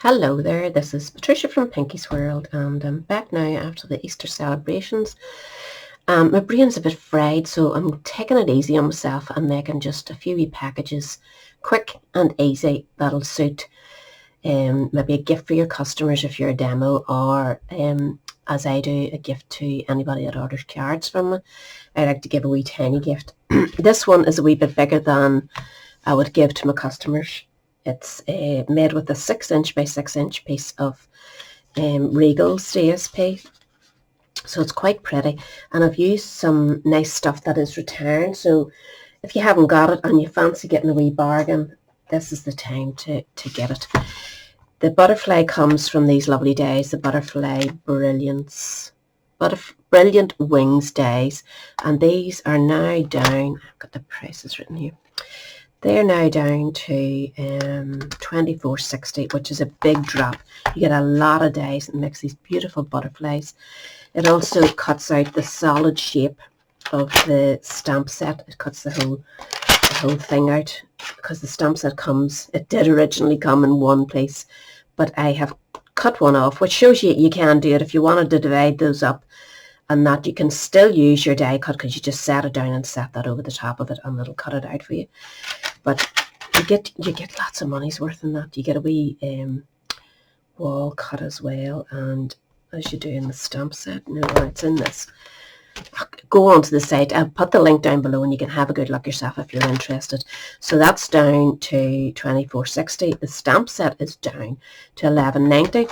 Hello there, this is Patricia from Pinky's World, and I'm back now after the Easter celebrations. My brain's a bit fried, so I'm taking it easy on myself and making just a few wee packages, quick and easy, that'll suit maybe a gift for your customers if you're a demo, or as I do, a gift to anybody that orders cards from me. I like to give a wee tiny gift. This one is a wee bit bigger than I would give to my customers. It's made with a 6" by 6" piece of Regal CSP, so it's quite pretty, and I've used some nice stuff that is returned, so if you haven't got it and you fancy getting a wee bargain, this is the time to get it. The butterfly comes from these lovely days, the Butterfly Brilliant Wings days, and these are now down, I've got the prices written here, they're now down to $24.60, which is a big drop. You get a lot of days and makes these beautiful butterflies. It also cuts out the solid shape of the stamp set. It cuts the whole thing out, because the stamp set it did originally come in one piece, but I have cut one off, which shows you can do it if you wanted to divide those up, and that you can still use your die cut, because you just set it down and set that over the top of it and it'll cut it out for you. But you get lots of money's worth in that. You get a wee wall cut as well, and as you do in the stamp set. No, it's in this. Go on to the site. I'll put the link down below and you can have a good look yourself if you're interested. So that's down to $24.60. The stamp set is down to $11.90.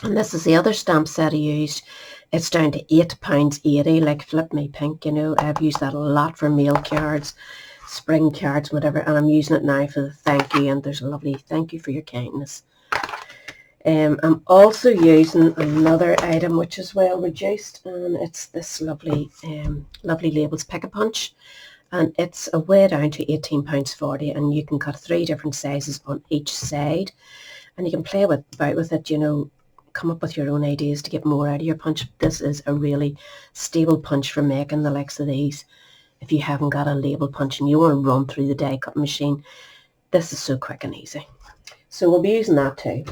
And this is the other stamp set I used. It's down to £8.80, like Flip Me Pink, you know. I've used that a lot for mail cards, spring cards, whatever, and I'm using it now for the thank you, and there's a lovely thank you for your kindness. I'm also using another item which is well reduced, and it's this lovely Labels Pick-a-Punch, and it's a way down to £18.40, and you can cut 3 different sizes on each side, and you can play about with it, you know, come up with your own ideas to get more out of your punch. This is a really stable punch for making the likes of these. If you haven't got a label punch and you want to run through the die cut machine, this is so quick and easy. So we'll be using that too.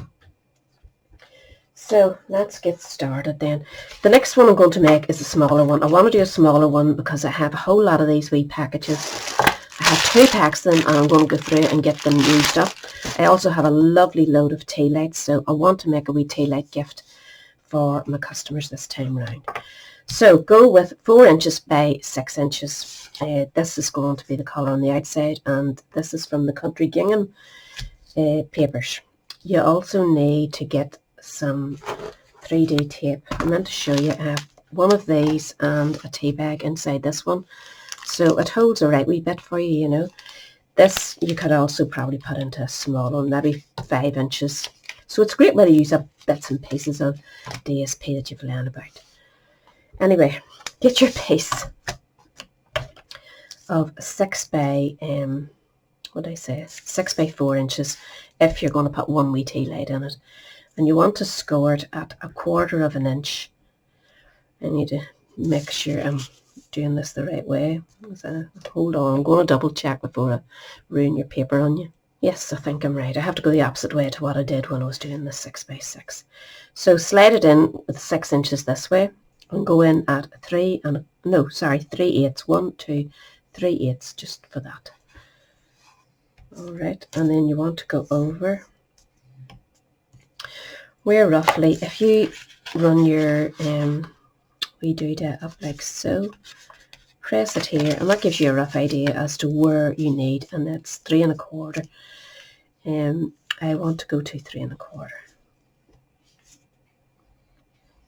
So let's get started then. The next one I'm going to make is a smaller one. I want to do a smaller one because I have a whole lot of these wee packages. I have 2 packs of them, and I'm going to go through and get them used up. I also have a lovely load of tea lights, so I want to make a wee tea light gift for my customers this time round. So go with 4" by 6". This is going to be the colour on the outside, and this is from the Country Gingham papers. You also need to get some 3D tape. I meant to show you, I have one of these and a tea bag inside this one, so it holds a right wee bit for you, you know. This you could also probably put into a small one, maybe 5". So it's a great way to use up bits and pieces of DSP that you've learned about. Anyway, get your piece of 6 by 6 by 4" if you're going to put one wee tea light in it, and you want to score it at 1/4 of an inch. I need to make sure I'm doing this the right way. Hold on, I'm going to double check before I ruin your paper on you. Yes, I think I'm right. I have to go the opposite way to what I did when I was doing the 6 by 6. So slide it in with 6" this way, and go in at 3 3/8. 1, 2, 3/8, just for that. All right, and then you want to go over where roughly, if you run your we do that up like so, press it here, and that gives you a rough idea as to where you need, and that's 3 1/4. I want to go to 3 1/4.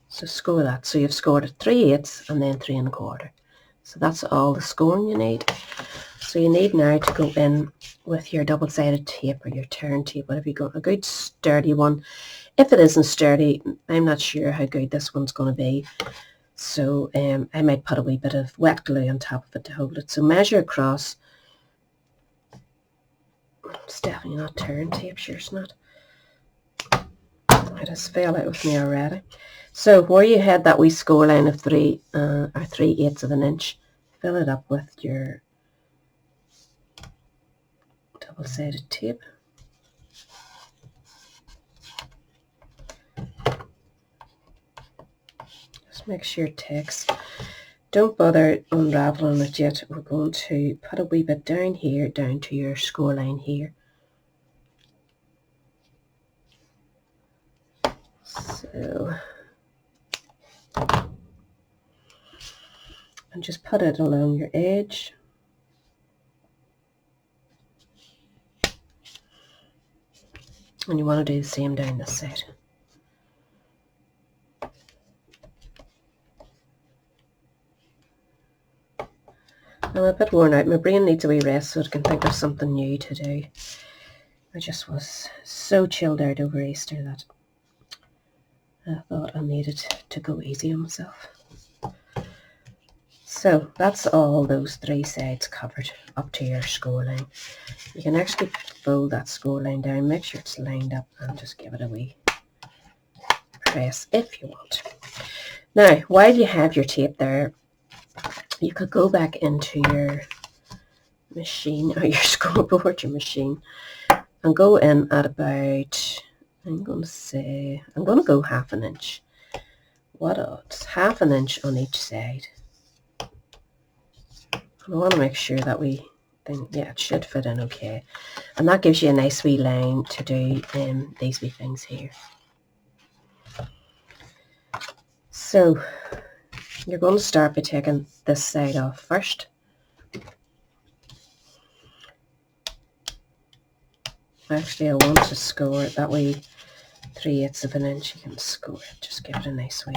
So score that. So you've scored at 3/8 and then 3 1/4. So that's all the scoring you need. So you need now to go in with your double-sided tape or your turn tape, whatever you got, a good sturdy one. If it isn't sturdy, I'm not sure how good this one's going to be. So I might put a wee bit of wet glue on top of it to hold it. So measure across. It's definitely not turn tape, sure it's not. It has fell out with me already. So where you had that wee score line of 3 or 3/8 of an inch, fill it up with your double-sided tape. Just make sure it takes. Don't bother unraveling it yet. We're going to put a wee bit down here, down to your score line here. So, and just put it along your edge. And you want to do the same down this side. I'm a bit worn out. My brain needs a wee rest so it can think of something new to do. I just was so chilled out over Easter that I thought I needed to go easy on myself. So that's all those 3 sides covered up to your score line. You can actually fold that score line down, make sure it's lined up, and just give it a wee press if you want. Now, while you have your tape there, you could go back into your machine, or your scoreboard, your machine, and go in at about, I'm going to go half an inch. What odds? Half an inch on each side. And I want to make sure that we think, yeah, it should fit in okay. And that gives you a nice wee line to do these wee things here. So you're going to start by taking this side off first. Actually, I want to score it that way. 3/8 of an inch, you can score it. Just give it a nice wee.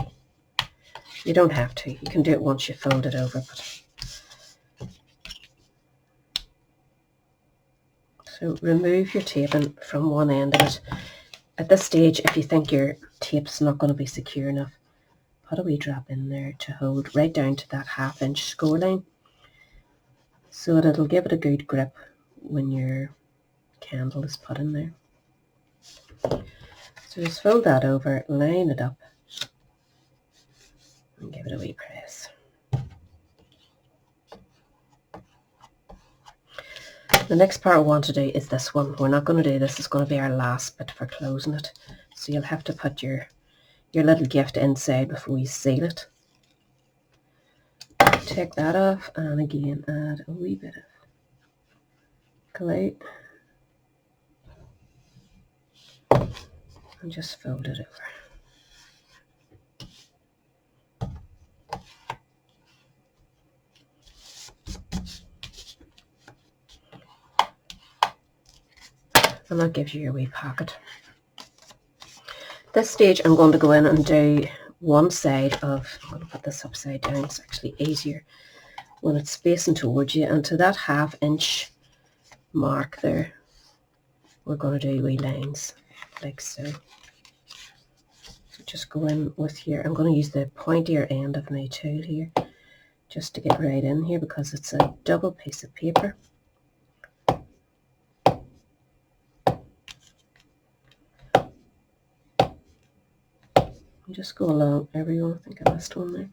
You don't have to. You can do it once you fold it over. So remove your taping from one end of it. At this stage, if you think your tape's not going to be secure enough, put a wee drop in there to hold right down to that half-inch score line, so that it'll give it a good grip when your candle is put in there. So just fold that over, line it up, and give it a wee press. The next part I want to do is this one. We're not going to do this. It's going to be our last bit for closing it. So you'll have to put your little gift inside before you seal it. Take that off and again add a wee bit of glue and just fold it over. And that gives you your wee pocket. This stage I'm going to go in and do one side of, I'm going to put this upside down, it's actually easier when it's facing towards you, and to that half-inch mark there we're going to do wee lines like so. So just go in with your, I'm going to use the pointier end of my tool here just to get right in here because it's a double piece of paper. Just go along everyone. I think I missed one there.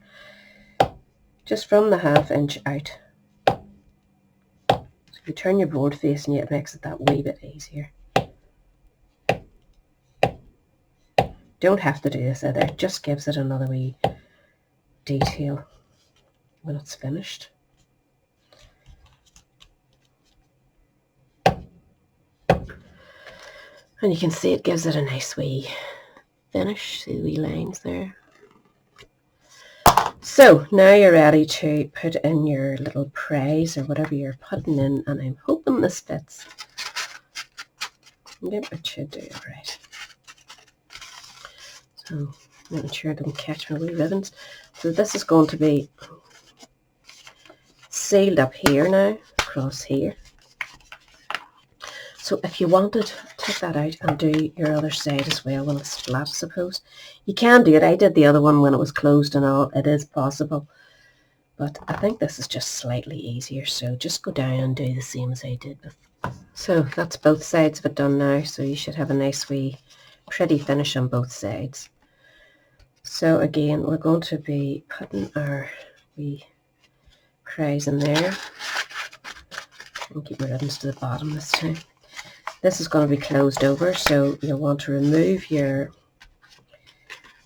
Just from the half-inch out. So if you turn your board facing you, it makes it that wee bit easier. Don't have to do this either. It just gives it another wee detail when it's finished. And you can see it gives it a nice wee finish. See the wee lines there. So now you're ready to put in your little prize or whatever you're putting in, and I'm hoping this fits. Yep, it should do it right. So making sure I don't catch my wee ribbons. So this is going to be sealed up here now, across here. So if you wanted, take that out and do your other side as well when it's flat, I suppose. You can do it. I did the other one when it was closed and all. It is possible. But I think this is just slightly easier. So just go down and do the same as I did before. So that's both sides of it done now. So you should have a nice wee pretty finish on both sides. So again, we're going to be putting our wee prize in there. And keep my ribbons to the bottom this time. This is going to be closed over, so you'll want to remove your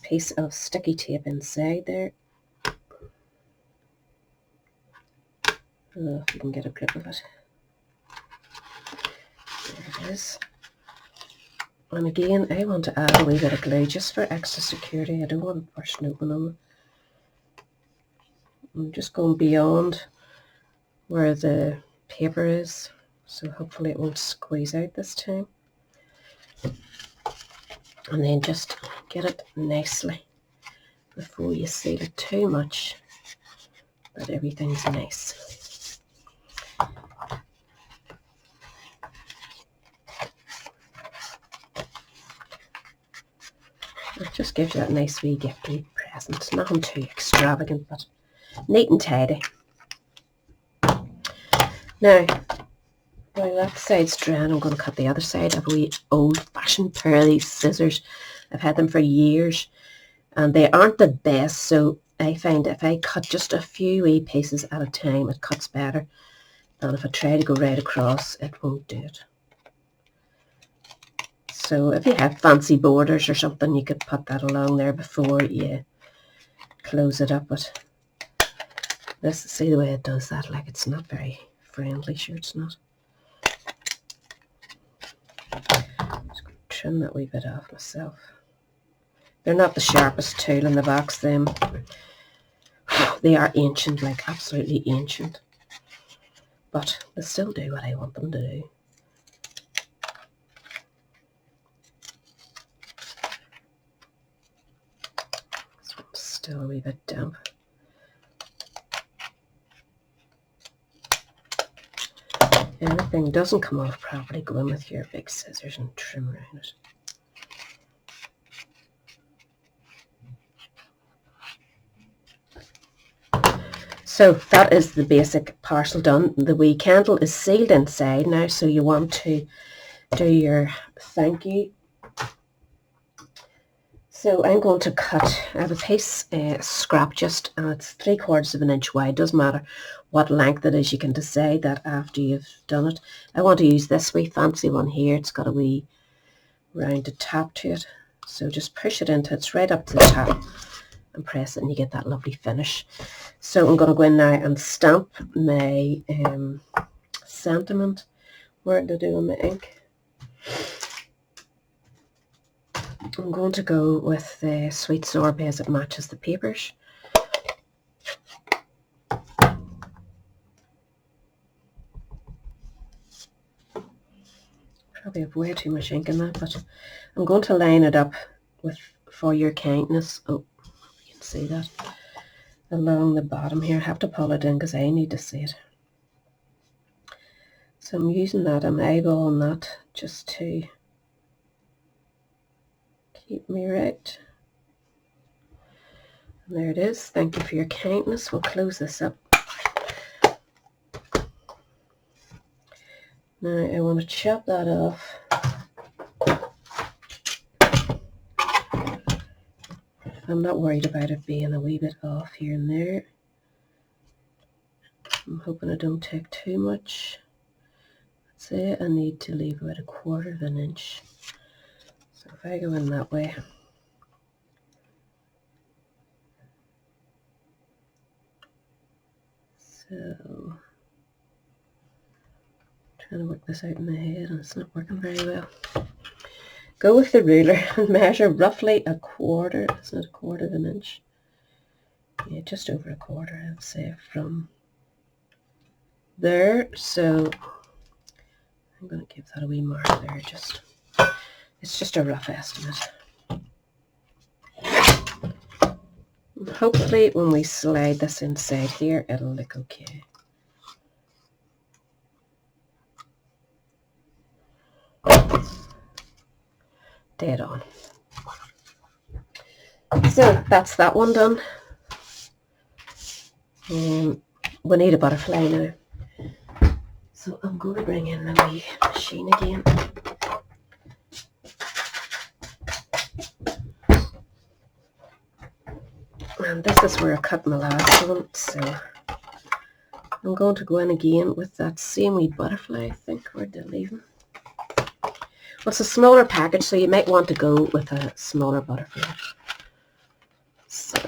piece of sticky tape inside there. Oh, if you can get a grip of it. There it is. And again, I want to add a wee bit of glue just for extra security. I don't want it bursting open on me. I'm just going beyond where the paper is, so hopefully it won't squeeze out this time. And then just get it nicely before you seal it too much, that everything's nice. It just gives you that nice wee gifty present. Nothing too extravagant, but neat and tidy. Now, while that side's drying, I'm going to cut the other side. I have a wee old-fashioned pair of these scissors. I've had them for years, and they aren't the best, so I find if I cut just a few wee pieces at a time, it cuts better. And if I try to go right across, it won't do it. So if you have fancy borders or something, you could put that along there before you close it up. But this, see the way it does that, like it's not very friendly. Sure, it's not. Just going to trim that wee bit off myself. They're not the sharpest tool in the box, them. They are ancient, like absolutely ancient. But they still do what I want them to do. This one's still a wee bit damp. If anything doesn't come off properly, go in with your big scissors and trim around it. So that is the basic parcel done. The wee candle is sealed inside now, so you want to do your thank you. So I'm going to cut, I have a piece scrap just, and it's 3/4 of an inch wide. Doesn't matter what length it is, you can decide that after you've done it. I want to use this wee fancy one here. It's got a wee rounded top to it. So just push it into it's right up to the top and press it, and you get that lovely finish. So I'm going to go in now and stamp my sentiment. Where did I do on my ink? I'm going to go with the sweet sorbet as it matches the papers. Probably have way too much ink in that, but I'm going to line it up with For Your Kindness. Oh, you can see that along the bottom here. I have to pull it in because I need to see it. So I'm using that, I'm eyeballing that just to keep me right. And there it is. Thank you for your kindness. We'll close this up. Now I want to chop that off. I'm not worried about it being a wee bit off here and there. I'm hoping I don't take too much. Say I need to leave about 1/4 of an inch. So if I go in that way, so trying to work this out in my head and it's not working very well. Go with the ruler and measure roughly 1/4. It's not 1/4 of an inch. Yeah, just over 1/4, I'd say, from there. So I'm going to give that a wee mark there. It's just a rough estimate. And hopefully when we slide this inside here, it'll look okay. Dead on. So that's that one done. We need a butterfly now. So I'm going to bring in my wee machine again. And this is where I cut my last one, so I'm going to go in again with that same wee butterfly, I think. Where did I leave him? Well, it's a smaller package, so you might want to go with a smaller butterfly. So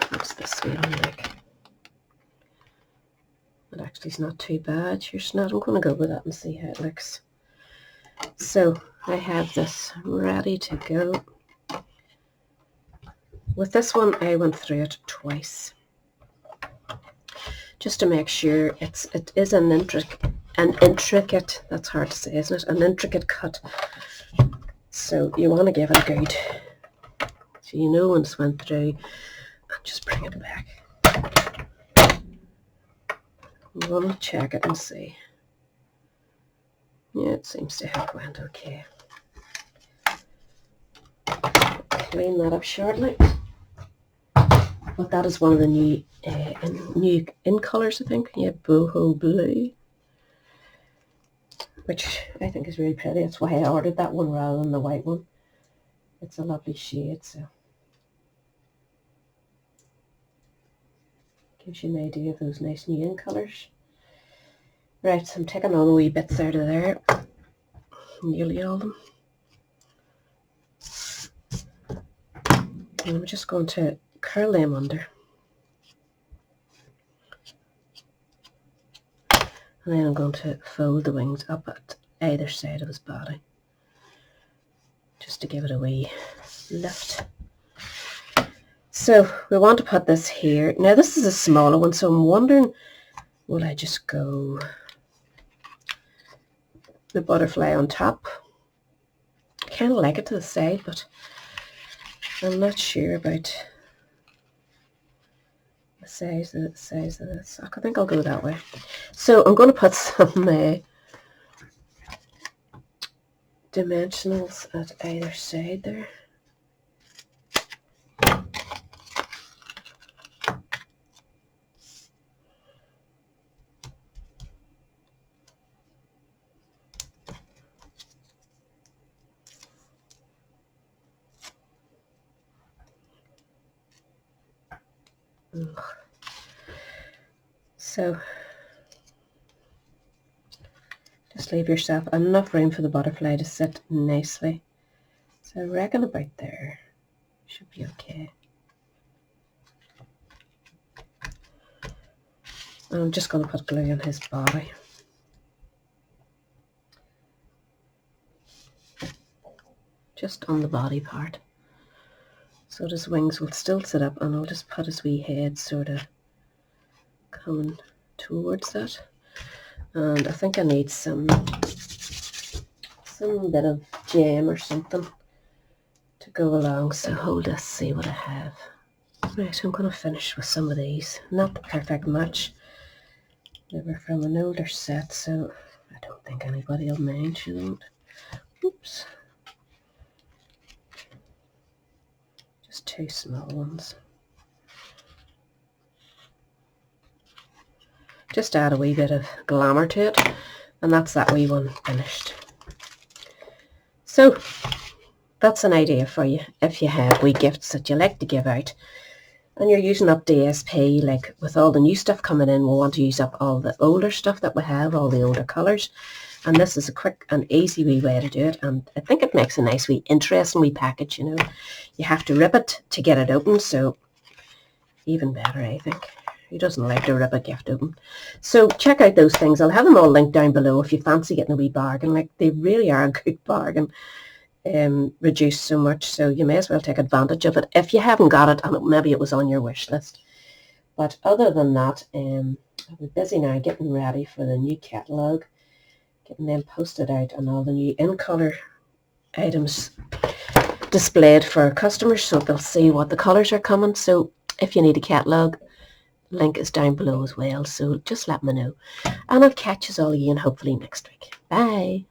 what's this wheel like? It actually is not too bad. Here's not. I'm going to go with that and see how it looks. So I have this ready to go. With this one, I went through it twice, just to make sure it is an intricate, that's hard to say, isn't it? An intricate cut. So you want to give it a good, so you know when it's went through, and just bring it back. You want to check it and see. Yeah, it seems to have went okay. Clean that up shortly. But that is one of the new in colours, I think. Yeah, boho blue, which I think is really pretty. That's why I ordered that one rather than the white one. It's a lovely shade, so gives you an idea of those nice new in colours. Right, so I'm taking all the wee bits out of there, nearly all of them. And I'm just going to curl them under. And then I'm going to fold the wings up at either side of his body, just to give it a wee lift. So we want to put this here. Now this is a smaller one, so I'm wondering, will I just go the butterfly on top? I kind of like it to the side, but I'm not sure about the size of this. I think I'll go that way. So I'm going to put some dimensionals at either side there. So just leave yourself enough room for the butterfly to sit nicely. So I reckon about there should be okay. And I'm just going to put glue on his body. Just on the body part. So his wings will still sit up, and I'll just put his wee head sort of coming towards that. And I think I need some bit of jam or something to go along. So hold us, see what I have. Right, I'm going to finish with some of these. Not the perfect match. They were from an older set, so I don't think anybody will mind, shouldn't. Oops. Just two small ones. Just add a wee bit of glamour to it, and that's that wee one finished. So that's an idea for you if you have wee gifts that you like to give out and you're using up DSP. Like with all the new stuff coming in, we'll want to use up all the older stuff that we have, all the older colours, and this is a quick and easy wee way to do it. And I think it makes a nice wee interesting wee package. You know, you have to rip it to get it open, so even better, I think. Who doesn't like to rip a gift open? So check out those things. I'll have them all linked down below if you fancy getting a wee bargain. Like, they really are a good bargain, reduced so much, so you may as well take advantage of it if you haven't got it and maybe it was on your wish list. But other than that, I'll be busy now getting ready for the new catalogue, getting them posted out and all the new in-colour items displayed for customers so they'll see what the colours are coming. So if you need a catalogue, link is down below as well, so just let me know. And I'll catch you all again hopefully next week. Bye.